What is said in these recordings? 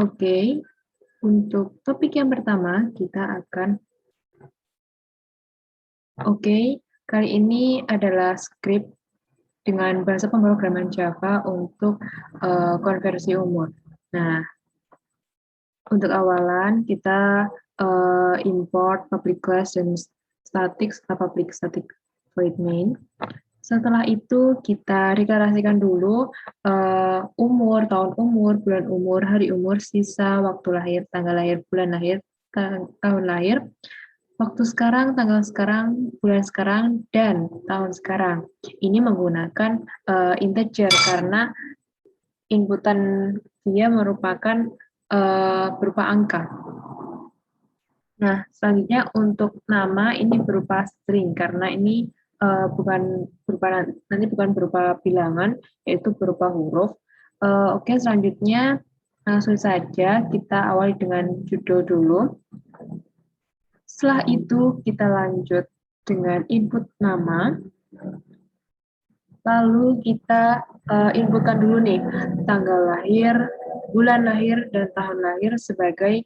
Oke, untuk topik yang pertama kita akan kali ini adalah skrip dengan bahasa pemrograman Java untuk konversi umur. Nah, untuk awalan kita import public class dan static setelah public static void main. Setelah itu kita deklarasikan dulu umur, tahun umur, bulan umur, hari umur, sisa, waktu lahir, tanggal lahir, bulan lahir, tahun lahir, waktu sekarang, tanggal sekarang, bulan sekarang, dan tahun sekarang. Ini menggunakan integer karena inputan dia merupakan berupa angka. Nah, selanjutnya untuk nama ini berupa string karena ini bukan berupa bilangan, yaitu berupa huruf. Oke, selanjutnya langsung saja kita awali dengan judul dulu. Setelah itu kita lanjut dengan input nama. Lalu kita inputkan dulu nih tanggal lahir, bulan lahir, dan tahun lahir sebagai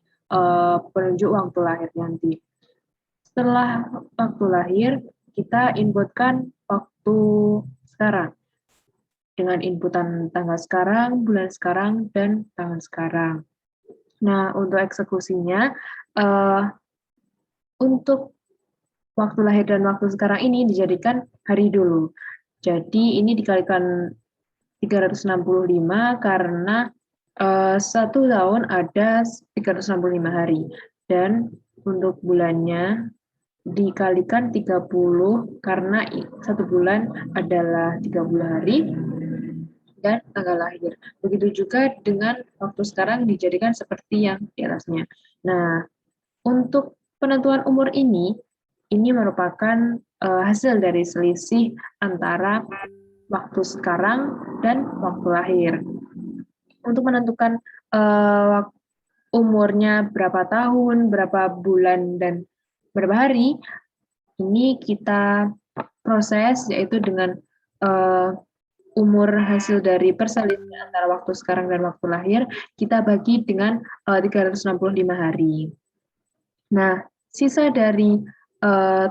penunjuk waktu lahir nanti. Setelah waktu lahir, kita inputkan waktu sekarang dengan inputan tanggal sekarang, bulan sekarang, dan tahun sekarang. Nah, untuk eksekusinya, untuk waktu lahir dan waktu sekarang ini dijadikan hari dulu. Jadi ini dikalikan 365 karena satu tahun ada 365 hari. Dan untuk bulannya dikalikan 30 karena satu bulan adalah 30 hari dan tanggal lahir. Begitu juga dengan waktu sekarang dijadikan seperti yang di atasnya. Nah, untuk penentuan umur ini merupakan hasil dari selisih antara waktu sekarang dan waktu lahir. Untuk menentukan umurnya berapa tahun, berapa bulan, dan berapa hari, ini kita proses yaitu dengan umur hasil dari perselisihan antara waktu sekarang dan waktu lahir, kita bagi dengan 365 hari. Nah, sisa dari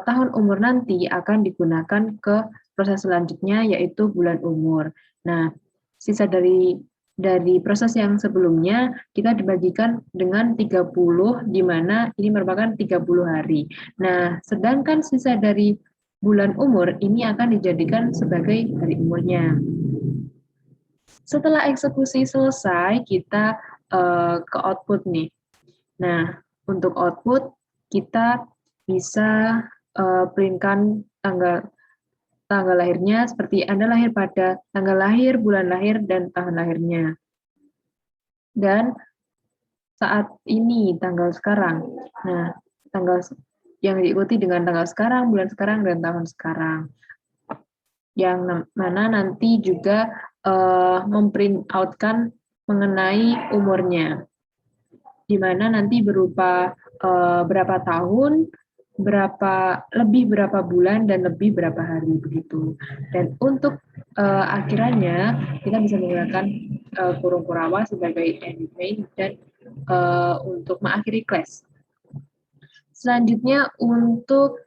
tahun umur nanti akan digunakan ke proses selanjutnya, yaitu bulan umur. Nah, sisa dari proses yang sebelumnya, kita dibagikan dengan 30, di mana ini merupakan 30 hari. Nah, sedangkan sisa dari bulan umur, ini akan dijadikan sebagai hari umurnya. Setelah eksekusi selesai, kita ke output nih. Nah, untuk output, kita bisa printkan tanggal lahirnya seperti Anda lahir pada tanggal lahir, bulan lahir, dan tahun lahirnya. Dan saat ini tanggal sekarang. Nah, tanggal yang diikuti dengan tanggal sekarang, bulan sekarang, dan tahun sekarang. Yang mana nanti juga memprint out-kan mengenai umurnya, di mana nanti berupa berapa tahun, berapa bulan, dan lebih berapa hari begitu. Dan untuk akhirannya kita bisa menggunakan kurung kurawa sebagai end main dan untuk mengakhiri class. Selanjutnya untuk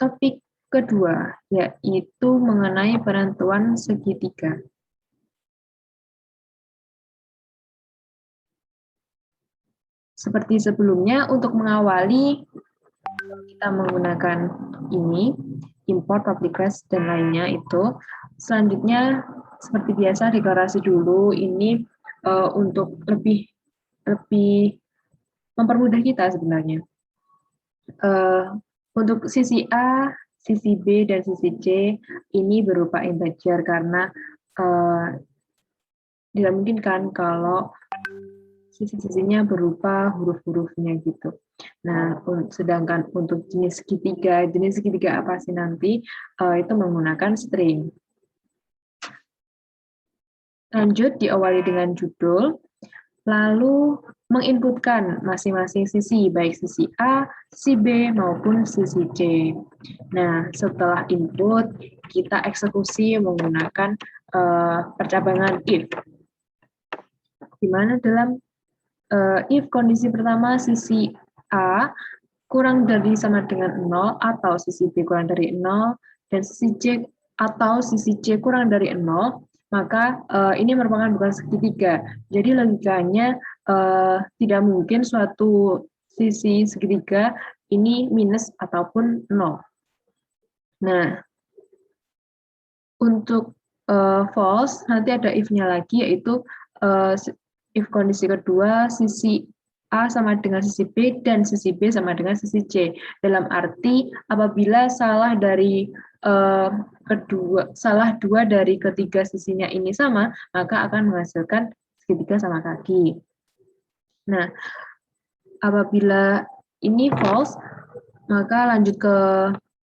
topik kedua, yaitu mengenai penentuan segitiga. Seperti sebelumnya, untuk mengawali kita menggunakan ini, import, public class, dan lainnya itu. Selanjutnya, seperti biasa, deklarasi dulu ini untuk lebih mempermudah kita sebenarnya. Untuk sisi A, sisi B, dan sisi C ini berupa integer karena tidak mungkin kan kalau sisi-sisinya berupa huruf-hurufnya gitu. Nah, sedangkan untuk jenis segitiga apa sih nanti? Itu menggunakan string. Lanjut, diawali dengan judul, lalu menginputkan masing-masing sisi, baik sisi A, sisi B, maupun sisi C. Nah, setelah input, kita eksekusi menggunakan percabangan if. Di mana dalam if kondisi pertama sisi A kurang dari sama dengan 0 atau sisi B kurang dari 0 dan sisi C atau sisi C kurang dari 0, maka ini merupakan bukan segitiga. Jadi logikanya tidak mungkin suatu sisi segitiga ini minus ataupun 0. Nah, untuk false nanti ada if-nya lagi, yaitu if kondisi kedua sisi A sama dengan sisi B dan sisi B sama dengan sisi C. Dalam arti apabila salah dua dari ketiga sisinya ini sama, maka akan menghasilkan segitiga sama kaki. Nah, apabila ini false, maka lanjut ke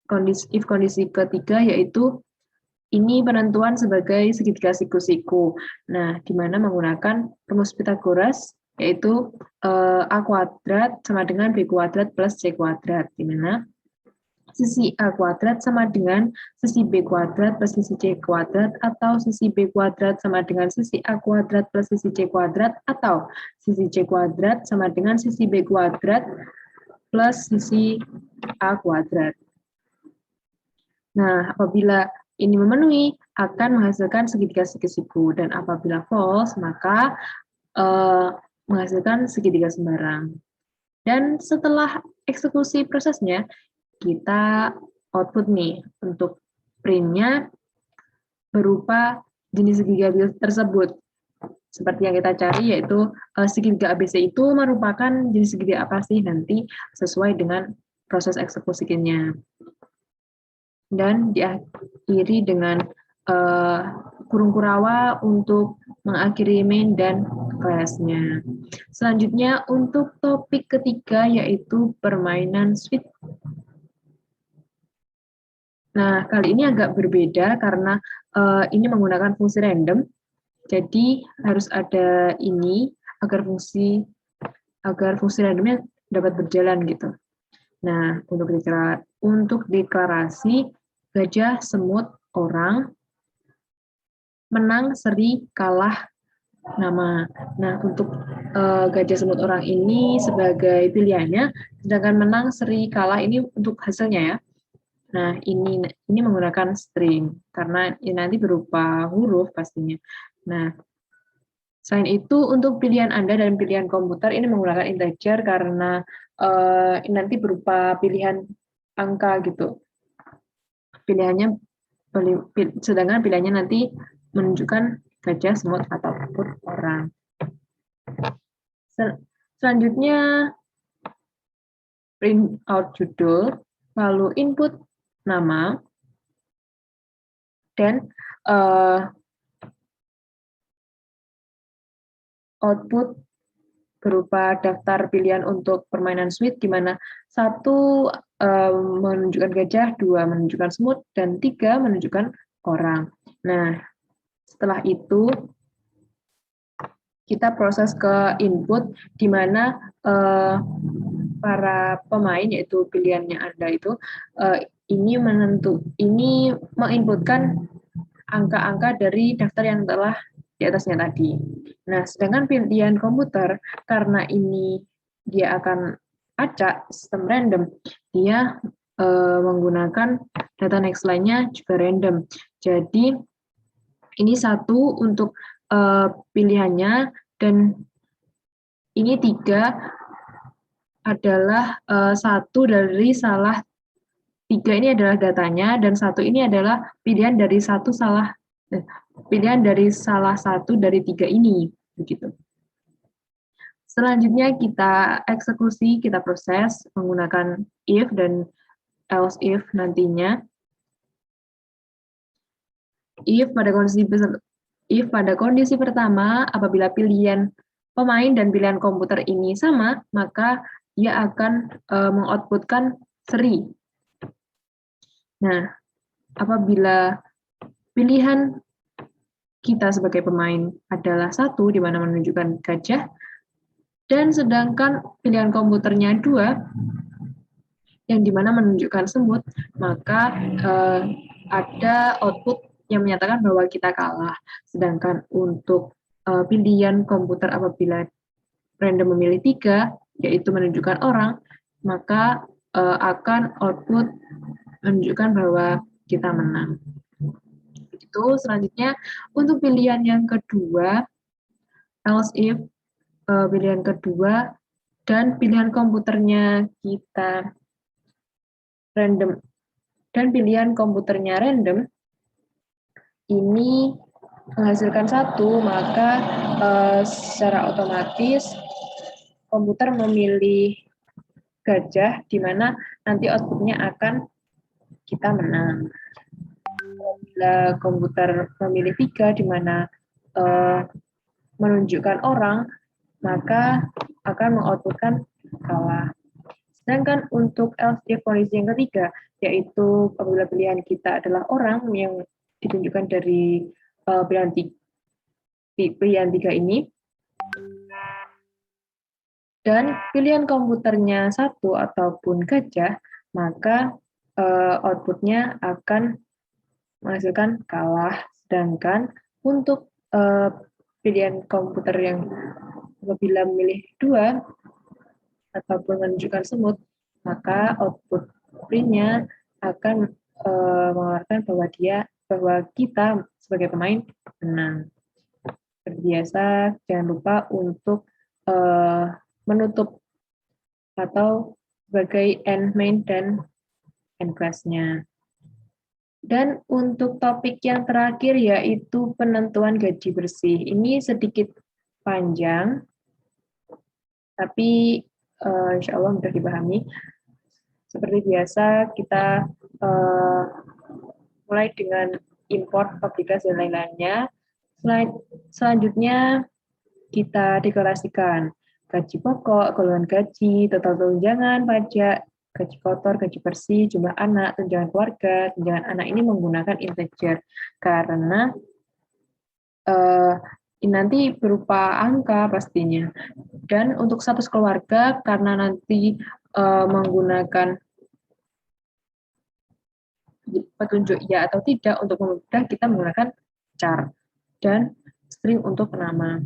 kondisi ketiga, yaitu ini penentuan sebagai segitiga siku-siku. Nah, di mana menggunakan rumus Pythagoras, yaitu A kuadrat sama dengan B kuadrat plus C kuadrat, di mana sisi A kuadrat sama dengan sisi B kuadrat plus sisi C kuadrat, atau sisi B kuadrat sama dengan sisi A kuadrat plus sisi C kuadrat, atau sisi C kuadrat sama dengan sisi B kuadrat plus sisi A kuadrat. Nah, apabila ini memenuhi, akan menghasilkan segitiga siku-siku, dan apabila false, maka menghasilkan segitiga sembarang. Dan setelah eksekusi prosesnya, kita output nih untuk print-nya berupa jenis segitiga tersebut. Seperti yang kita cari, yaitu segitiga ABC itu merupakan jenis segitiga apa sih nanti sesuai dengan proses eksekusinya. Dan diakhiri dengan kurung kurawa untuk mengakhiri main dan kelasnya. Selanjutnya untuk topik ketiga, yaitu permainan switch. Nah, kali ini agak berbeda karena ini menggunakan fungsi random. Jadi harus ada ini agar fungsi randomnya dapat berjalan gitu. Nah, untuk deklarasi gajah, semut, orang, menang, seri, kalah, nama. Nah, untuk gajah, semut, orang ini sebagai pilihannya, sedangkan menang, seri, kalah ini untuk hasilnya ya. Nah, ini menggunakan string karena ini nanti berupa huruf pastinya. Nah, selain itu untuk pilihan Anda dan pilihan komputer ini menggunakan integer karena nanti berupa pilihan angka gitu. Pilihannya, sedangkan pilihannya nanti menunjukkan gajah, semut, ataupun orang. Selanjutnya print out judul, lalu input nama, dan output berupa daftar pilihan untuk permainan switch, di mana 1 menunjukkan gajah, 2 menunjukkan semut, dan 3 menunjukkan orang. Nah, setelah itu kita proses ke input, di mana para pemain, yaitu pilihannya Anda itu, ini menginputkan angka-angka dari daftar yang telah di atasnya tadi. Nah, sedangkan pilihan komputer, karena ini dia akan acak, sistem random, dia menggunakan data next line-nya juga random. Jadi, ini 1 untuk pilihannya, dan ini 3 adalah 1 dari salah 3 ini adalah datanya, dan 1 ini adalah pilihan dari salah satu dari 3 ini, begitu. Selanjutnya kita eksekusi, kita proses menggunakan if dan else if nantinya. If pada kondisi pertama, apabila pilihan pemain dan pilihan komputer ini sama, maka dia akan mengoutputkan seri. Nah, apabila pilihan kita sebagai pemain adalah 1, di mana menunjukkan gajah, dan sedangkan pilihan komputernya 2, yang di mana menunjukkan semut, maka ada output yang menyatakan bahwa kita kalah. Sedangkan untuk pilihan komputer apabila random memilih 3, yaitu menunjukkan orang, maka akan output menunjukkan bahwa kita menang. Itu selanjutnya untuk pilihan yang kedua, else if, pilihan kedua, dan pilihan komputernya kita random, dan pilihan komputernya random, ini menghasilkan 1, maka secara otomatis komputer memilih gajah, di mana nanti outputnya akan kita menang. Bila komputer memilih 3, di mana menunjukkan orang, maka akan mengoutputkan kalah. Sedangkan untuk else if kondisi yang ketiga, yaitu apabila pilihan kita adalah orang yang ditunjukkan dari pilihan 3 ini, dan pilihan komputernya 1 ataupun gajah, maka outputnya akan menghasilkan kalah. Sedangkan untuk pilihan komputer yang apabila memilih 2 ataupun menunjukkan semut, maka output printnya akan mengeluarkan bahwa kita sebagai pemain menang. Seperti biasa, jangan lupa untuk menutup atau sebagai end main dan end class-nya. Dan untuk topik yang terakhir yaitu penentuan gaji bersih. Ini sedikit panjang, tapi insya Allah mudah dipahami. Seperti biasa, kita mulai dengan import, publikasi, dan lain-lainnya. Selanjutnya, kita deklarasikan gaji pokok, golongan gaji, total tunjangan, pajak, gaji kotor, gaji bersih, jumlah anak, tunjangan keluarga. Tunjangan anak ini menggunakan integer karena ini nanti berupa angka pastinya. Dan untuk status keluarga karena nanti menggunakan petunjuk ya atau tidak, untuk memudahkan kita menggunakan char dan string untuk nama.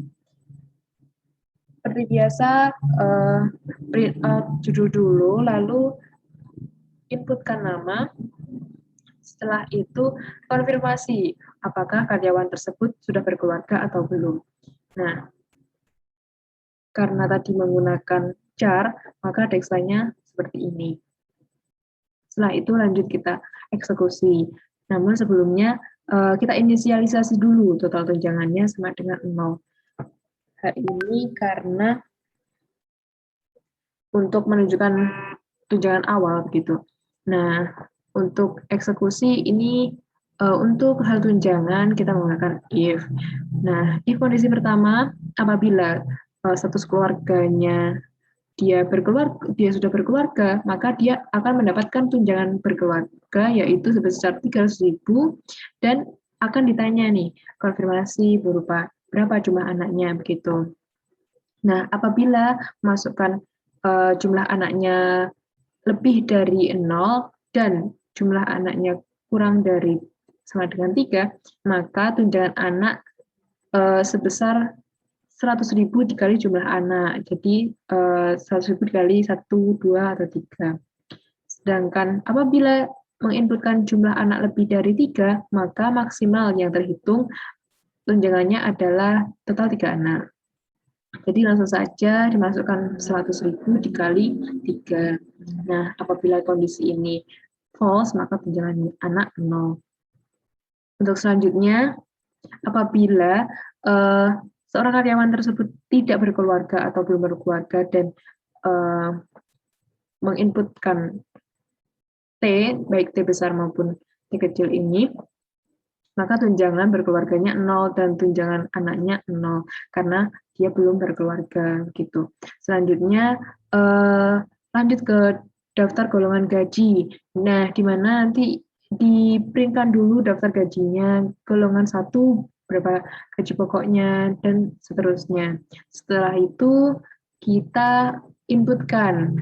Seperti biasa, print out judul dulu, lalu inputkan nama. Setelah itu konfirmasi apakah karyawan tersebut sudah berkeluarga atau belum. Nah, karena tadi menggunakan char, maka deadline-nya seperti ini. Setelah itu lanjut kita eksekusi. Namun sebelumnya kita inisialisasi dulu total tunjangannya sama dengan 0. Hal ini karena untuk menunjukkan tunjangan awal begitu. Nah, untuk eksekusi ini untuk hal tunjangan kita menggunakan if. Nah, if kondisi pertama apabila status keluarganya dia sudah berkeluarga, maka dia akan mendapatkan tunjangan berkeluarga yaitu sebesar 300.000 dan akan ditanya nih konfirmasi berupa berapa jumlah anaknya begitu. Nah, apabila masukkan jumlah anaknya lebih dari 0 dan jumlah anaknya kurang dari sama dengan 3, maka tunjangan anak sebesar 100.000 dikali jumlah anak. Jadi 100.000 dikali 1, 2, atau 3. Sedangkan apabila menginputkan jumlah anak lebih dari 3, maka maksimal yang terhitung tunjangannya adalah total 3 anak. Jadi langsung saja dimasukkan 100.000 dikali 3. Nah, apabila kondisi ini false, maka tunjangan anak 0. Untuk selanjutnya, apabila seorang karyawan tersebut tidak berkeluarga atau belum berkeluarga dan menginputkan T, baik T besar maupun T kecil ini, maka tunjangan berkeluarganya 0 dan tunjangan anaknya 0 karena dia belum berkeluarga gitu. Selanjutnya lanjut ke daftar golongan gaji. Nah, di mana nanti diprintkan dulu daftar gajinya, golongan 1 berapa gaji pokoknya dan seterusnya. Setelah itu kita inputkan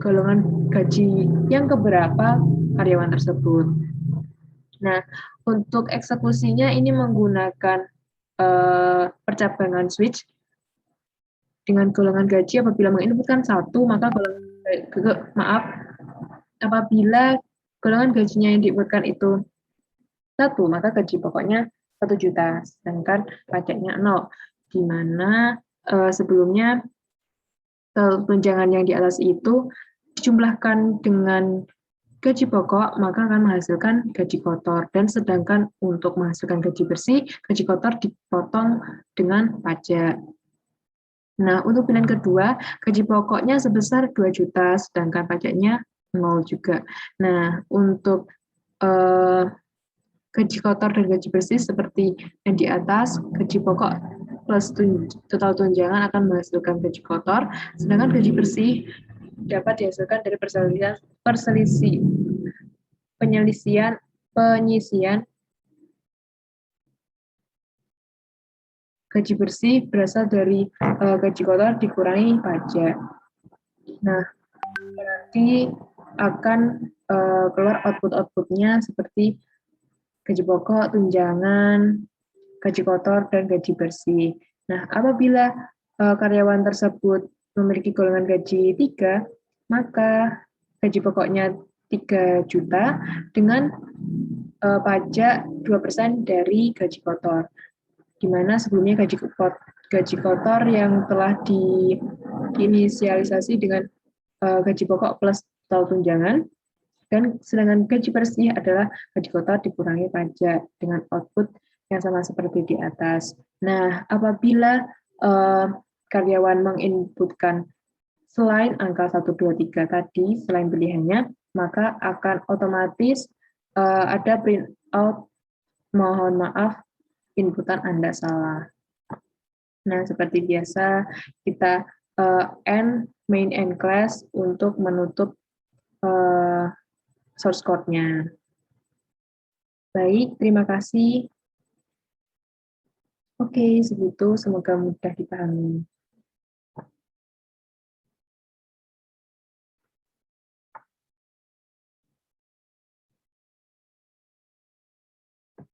golongan gaji yang keberapa karyawan tersebut. Nah, untuk eksekusinya ini menggunakan percabangan switch. dengan golongan gaji apabila menginputkan 1, maka apabila golongan gajinya yang diinputkan itu 1, maka gaji pokoknya 1 juta, sedangkan pajaknya 0, di mana sebelumnya tunjangan yang di atas itu dijumlahkan dengan gaji pokok, maka akan menghasilkan gaji kotor. Dan sedangkan untuk menghasilkan gaji bersih, gaji kotor dipotong dengan pajak. Nah, untuk pilihan kedua, gaji pokoknya sebesar 2 juta, sedangkan pajaknya 0 juga. Nah, untuk gaji kotor dan gaji bersih seperti yang di atas, gaji pokok plus total tunjangan akan menghasilkan gaji kotor, sedangkan gaji bersih dapat dihasilkan dari penyisian gaji bersih berasal dari gaji kotor dikurangi pajak. Nah, nanti akan keluar output-outputnya seperti gaji pokok, tunjangan, gaji kotor, dan gaji bersih. Nah, apabila karyawan tersebut memiliki golongan gaji 3, maka gaji pokoknya 3 juta dengan pajak 2% dari gaji kotor. Di mana sebelumnya gaji kotor yang telah diinisialisasi dengan gaji pokok plus total tunjangan, dan sedangkan gaji bersih adalah gaji kotor dikurangi pajak dengan output yang sama seperti di atas. Nah, apabila karyawan menginputkan selain angka 1, 2, 3 tadi, selain pilihannya, maka akan otomatis ada print out, mohon maaf, inputan Anda salah. Nah, seperti biasa, kita end, main, and class untuk menutup source code-nya. Baik, terima kasih. Oke, segitu. Semoga mudah dipahami.